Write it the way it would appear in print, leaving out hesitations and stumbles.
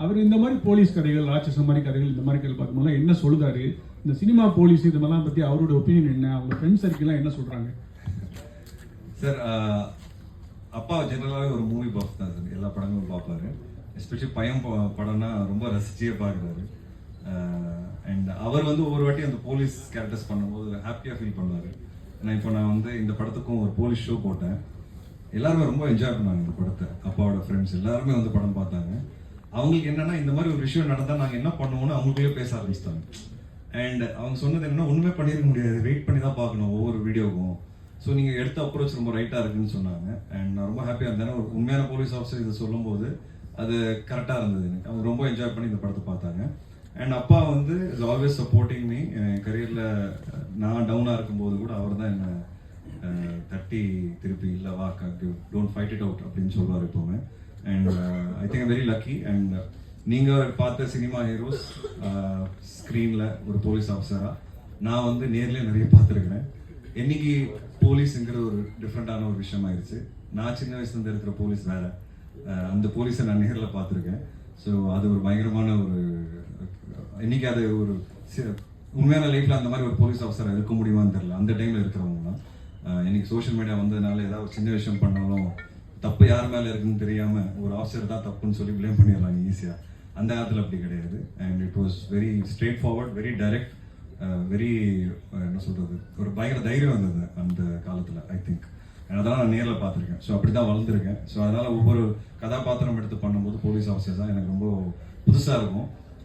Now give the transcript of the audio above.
அவர் இந்த மாதிரி போலீஸ் கதைகள், ராட்சசம் மாதிரி கதைகள், இந்த மாதிரி கதைகள் பார்க்கும்போது என்ன சொல்லுதாரு, இந்த சினிமா போலீஸ் இது மாதிரிலாம் பற்றி அவரோட ஒப்பீனியன் என்ன, அவங்க ஃப்ரெண்ட்ஸ் சர்க்கிள்லாம் என்ன சொல்கிறாங்க? சார், அப்பா ஜெனரலாகவே ஒரு மூவி பஃப் தான் சார். எல்லா படங்களும் பார்ப்பாரு. எஸ்பெஷலி பையன் படம்னா ரொம்ப ரசிச்சே பார்க்குறாரு. அண்ட் அவர் வந்து ஒவ்வொரு வாட்டி அந்த போலீஸ் கேரக்டர்ஸ் பண்ணும்போது ஹாப்பியாக ஃபீல் பண்ணுவார். இப்போ நான் வந்து இந்த படத்துக்கும் ஒரு போலீஸ் ஷோ போட்டேன். எல்லாருமே ரொம்ப என்ஜாய் பண்ணாங்க இந்த படத்தை. அப்பாவோட ஃப்ரெண்ட்ஸ் எல்லாருமே வந்து படம் பார்த்தாங்க. அவங்களுக்கு என்னன்னா இந்த மாதிரி ஒரு விஷயம் நடந்தால் நாங்கள் என்ன பண்ணுவோம்னு அவங்களுக்குள்ளே பேச ஆரம்பிச்சிட்டாங்க. அண்ட் அவங்க சொன்னது என்னன்னா, ஒன்றுமே பண்ணியிருக்க முடியாது, வெயிட் பண்ணி தான் பார்க்கணும் ஒவ்வொரு வீடியோவும். ஸோ நீங்கள் எடுத்த அப்ரோச் ரொம்ப ரைட்டாக இருக்குன்னு சொன்னாங்க. அண்ட் நான் ரொம்ப ஹாப்பியாக இருந்தேன். ஒரு உண்மையான போலீஸ் ஆஃபீஸர் இதை சொல்லும்போது அது கரெக்டாக இருந்தது எனக்கு. அவங்க ரொம்ப என்ஜாய் பண்ணி இந்த படத்தை பார்த்தாங்க. அண்ட் அப்பா வந்து இஸ் ஆல்வேஸ் சப்போர்ட்டிங் மீ. என் கரியரில் நான் டவுனாக இருக்கும்போது கூட அவர் தான் என்னை தட்டி திருப்பி இல்லை வா, டோன்ட் ஃபைட் இட் அவுட் அப்படின்னு சொல்லுவார் எப்போவுமே. And I think very lucky. And நீங்கள் பார்த்த சினிமா ஹீரோஸ் ஸ்க்ரீனில் ஒரு போலீஸ் ஆஃபீஸராக நான் வந்து நேர்லேயே நிறைய பார்த்துருக்கிறேன். என்னைக்கு போலீஸுங்கிற ஒரு டிஃப்ரெண்ட்டான ஒரு விஷயம் ஆயிடுச்சு. நான் சின்ன வயசுலேருந்து இருக்கிற போலீஸ் வேறு, அந்த போலீஸை நான் நேரில் பார்த்துருக்கேன். ஸோ அது ஒரு பயங்கரமான ஒரு இன்னைக்கு அது ஒரு உண்மையான லைஃப்பில் அந்த மாதிரி ஒரு போலீஸ் ஆஃபீஸராக இருக்க முடியுமான்னு தெரியல. அந்த டைமில் இருக்கிறவங்க தான். இன்னைக்கு சோஷியல் மீடியா வந்ததுனால ஏதாவது சின்ன விஷயம் பண்ணாலும் தப்பு யார் மேலே இருக்குன்னு தெரியாமல் ஒரு ஆஃபீஸர் தான் தப்புன்னு சொல்லி ப்ளேம் பண்ணிடலாம் ஈஸியாக. அந்த காலத்தில் அப்படி கிடையாது. And it was very straight forward, very direct, very என்ன சொல்கிறது, ஒரு பயங்கர தைரியம் வந்தது அந்த காலத்தில் ஐ திங்க். அதெல்லாம் நான் நேரில் பார்த்துருக்கேன். ஸோ அப்படி தான் வளர்ந்துருக்கேன். ஸோ அதனால் ஒவ்வொரு கதாபாத்திரம் எடுத்து பண்ணும்போது போலீஸ் ஆஃபீஸர் தான் எனக்கு ரொம்ப புதுசாக இருக்கும்.